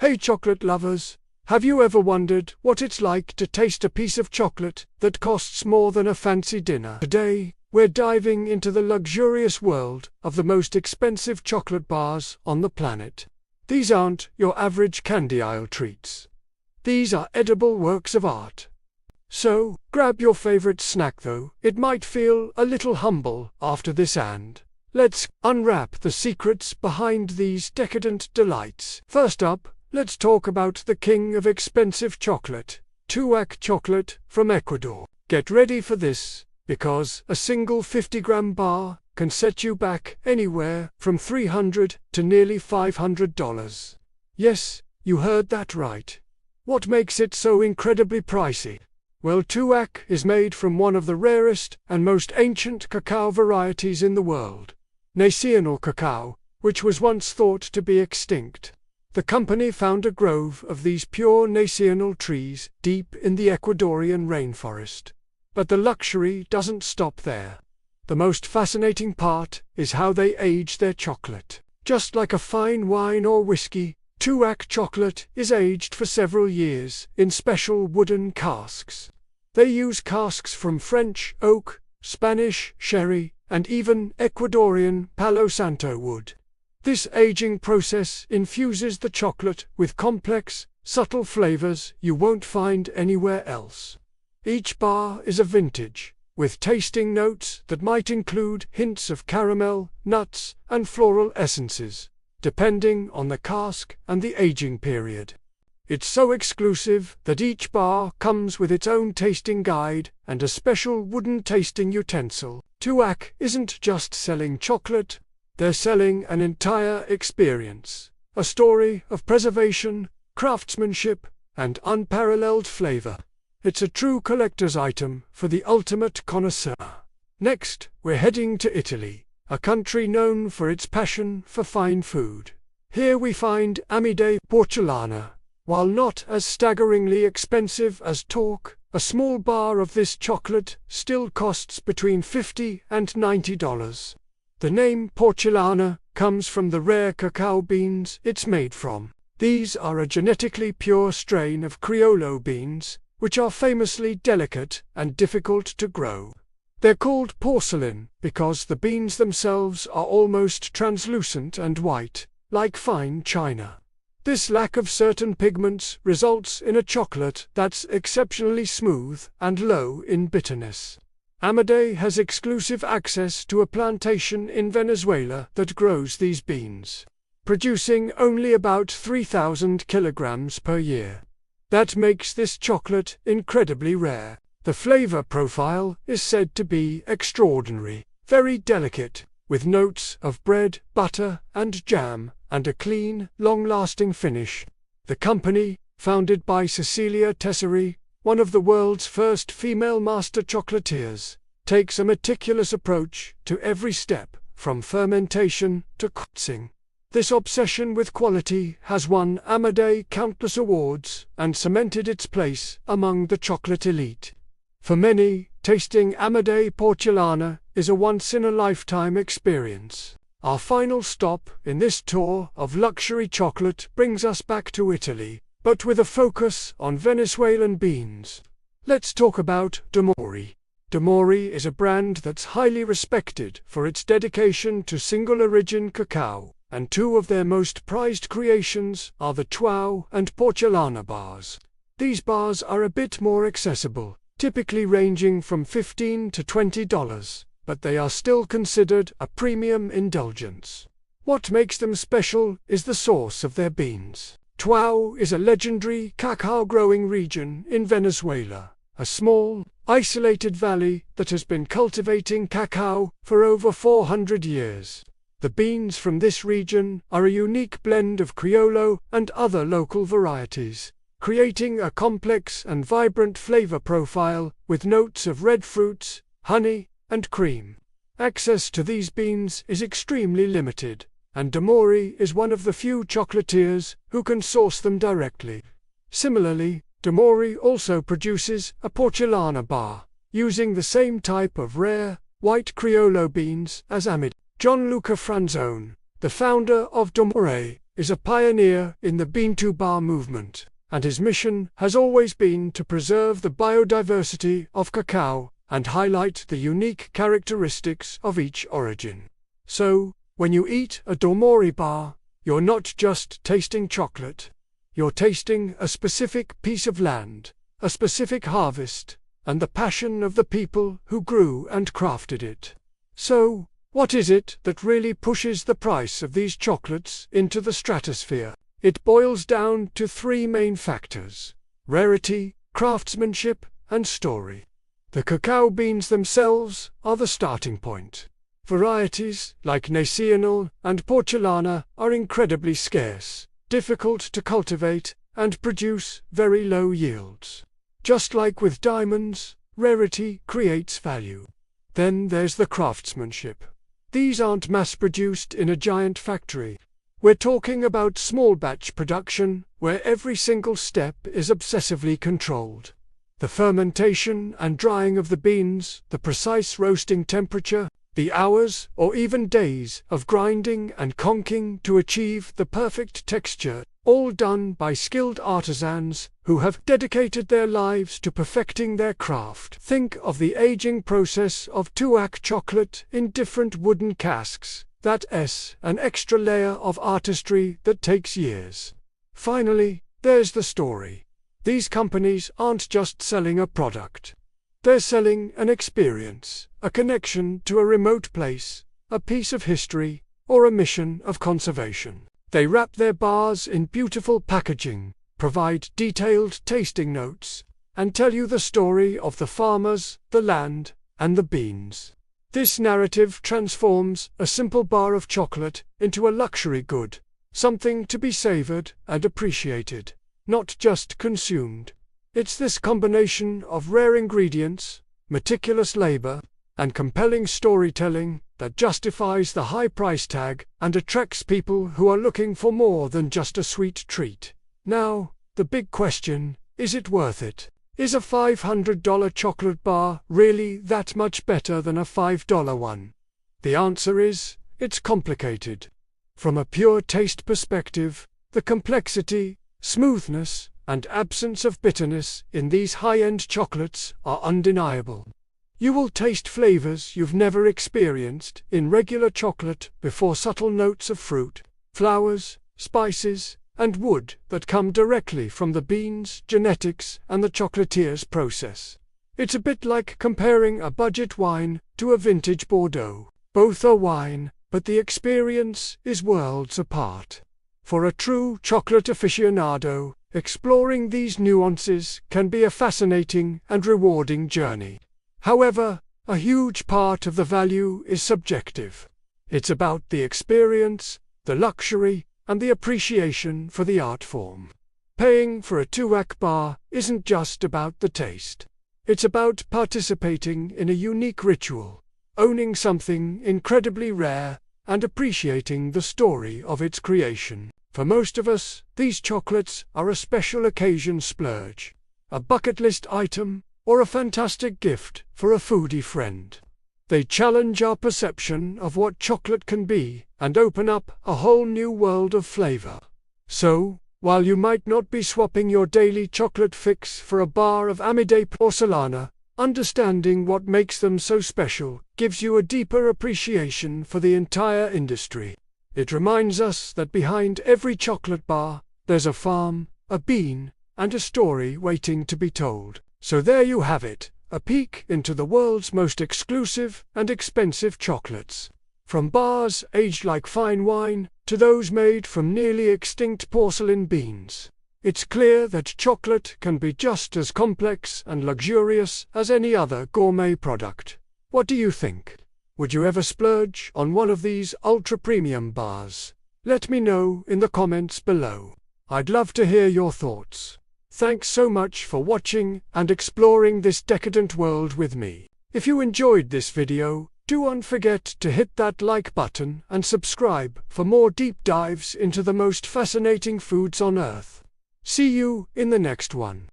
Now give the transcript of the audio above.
Hey chocolate lovers, have you ever wondered what it's like to taste a piece of chocolate that costs more than a fancy dinner? Today, we're diving into the luxurious world of the most expensive chocolate bars on the planet. These aren't your average candy aisle treats. These are edible works of art. So, grab your favorite snack though it might feel a little humble after this, and let's unwrap the secrets behind these decadent delights. First up, let's talk about the king of expensive chocolate, Tuac chocolate from Ecuador. Get ready for this, because a single 50-gram bar can set you back anywhere from $300 to nearly $500. Yes, you heard that right. What makes it so incredibly pricey? Well, Tuac is made from one of the rarest and most ancient cacao varieties in the world, national cacao, which was once thought to be extinct. The company found a grove of these pure national trees deep in the Ecuadorian rainforest. But the luxury doesn't stop there. The most fascinating part is how they age their chocolate. Just like a fine wine or whiskey, Tuac chocolate is aged for several years in special wooden casks. They use casks from French oak, Spanish sherry, and even Ecuadorian Palo Santo wood. This aging process infuses the chocolate with complex, subtle flavors you won't find anywhere else. Each bar is a vintage, with tasting notes that might include hints of caramel, nuts, and floral essences, depending on the cask and the aging period. It's so exclusive that each bar comes with its own tasting guide and a special wooden tasting utensil. Tuac isn't just selling chocolate, they're selling an entire experience, a story of preservation, craftsmanship, and unparalleled flavor. It's a true collector's item for the ultimate connoisseur. Next, we're heading to Italy, a country known for its passion for fine food. Here we find Amide Porcelana. While not as staggeringly expensive as Torque, a small bar of this chocolate still costs between $50 and $90. The name Porcelana comes from the rare cacao beans it's made from. These are a genetically pure strain of Criollo beans, which are famously delicate and difficult to grow. They're called porcelain because the beans themselves are almost translucent and white, like fine china. This lack of certain pigments results in a chocolate that's exceptionally smooth and low in bitterness. Amide has exclusive access to a plantation in Venezuela that grows these beans, producing only about 3,000 kilograms per year. That makes this chocolate incredibly rare. The flavor profile is said to be extraordinary, very delicate, with notes of bread, butter, and jam, and a clean, long-lasting finish. The company, founded by Cecilia Tessari, one of the world's first female master chocolatiers, takes a meticulous approach to every step, from fermentation to cooking. This obsession with quality has won Amide countless awards and cemented its place among the chocolate elite. For many, tasting Amide Porcelana is a once-in-a-lifetime experience. Our final stop in this tour of luxury chocolate brings us back to Italy, but with a focus on Venezuelan beans. Let's talk about D'Amore. D'Amore is a brand that's highly respected for its dedication to single-origin cacao, and two of their most prized creations are the Tuac and Porcelana bars. These bars are a bit more accessible, typically ranging from $15 to $20, but they are still considered a premium indulgence. What makes them special is the source of their beans. Tuac is a legendary cacao-growing region in Venezuela, a small, isolated valley that has been cultivating cacao for over 400 years. The beans from this region are a unique blend of Criollo and other local varieties, creating a complex and vibrant flavor profile with notes of red fruits, honey, and cream. Access to these beans is extremely limited, and D'Amore is one of the few chocolatiers who can source them directly. Similarly, D'Amore also produces a Porcelana bar, using the same type of rare, white Criollo beans as Amide. Gianluca Franzone, the founder of D'Amore, is a pioneer in the bean-to-bar movement, and his mission has always been to preserve the biodiversity of cacao and highlight the unique characteristics of each origin. So, when you eat a Domori bar, you're not just tasting chocolate. You're tasting a specific piece of land, a specific harvest, and the passion of the people who grew and crafted it. So, what is it that really pushes the price of these chocolates into the stratosphere? It boils down to three main factors: rarity, craftsmanship, and story. The cacao beans themselves are the starting point. Varieties like Nacional and Porcelana are incredibly scarce, difficult to cultivate, and produce very low yields. Just like with diamonds, rarity creates value. Then there's the craftsmanship. These aren't mass-produced in a giant factory. We're talking about small batch production, where every single step is obsessively controlled. The fermentation and drying of the beans, the precise roasting temperature, the hours or even days of grinding and conking to achieve the perfect texture, all done by skilled artisans who have dedicated their lives to perfecting their craft. Think of the aging process of two-ack chocolate in different wooden casks. That's an extra layer of artistry that takes years. Finally, there's the story. These companies aren't just selling a product. They're selling an experience, a connection to a remote place, a piece of history, or a mission of conservation. They wrap their bars in beautiful packaging, provide detailed tasting notes, and tell you the story of the farmers, the land, and the beans. This narrative transforms a simple bar of chocolate into a luxury good, something to be savored and appreciated, not just consumed. It's this combination of rare ingredients, meticulous labor, and compelling storytelling that justifies the high price tag and attracts people who are looking for more than just a sweet treat. Now, the big question, is it worth it? Is a $500 chocolate bar really that much better than a $5 one? The answer is, it's complicated. From a pure taste perspective, the complexity, smoothness, and absence of bitterness in these high-end chocolates are undeniable. You will taste flavors you've never experienced in regular chocolate before, subtle notes of fruit, flowers, spices, and wood that come directly from the beans, genetics, and the chocolatier's process. It's a bit like comparing a budget wine to a vintage Bordeaux. Both are wine, but the experience is worlds apart. For a true chocolate aficionado, exploring these nuances can be a fascinating and rewarding journey. However, a huge part of the value is subjective. It's about the experience, the luxury, and the appreciation for the art form. Paying for a two-ack bar isn't just about the taste. It's about participating in a unique ritual, owning something incredibly rare, and appreciating the story of its creation. For most of us, these chocolates are a special occasion splurge, a bucket list item, or a fantastic gift for a foodie friend. They challenge our perception of what chocolate can be and open up a whole new world of flavor. So, while you might not be swapping your daily chocolate fix for a bar of Amide Porcelana, understanding what makes them so special gives you a deeper appreciation for the entire industry. It reminds us that behind every chocolate bar, there's a farm, a bean, and a story waiting to be told. So there you have it, a peek into the world's most exclusive and expensive chocolates. From bars aged like fine wine, to those made from nearly extinct porcelain beans. It's clear that chocolate can be just as complex and luxurious as any other gourmet product. What do you think? Would you ever splurge on one of these ultra-premium bars? Let me know in the comments below. I'd love to hear your thoughts. Thanks so much for watching and exploring this decadent world with me. If you enjoyed this video, don't forget to hit that like button and subscribe for more deep dives into the most fascinating foods on Earth. See you in the next one.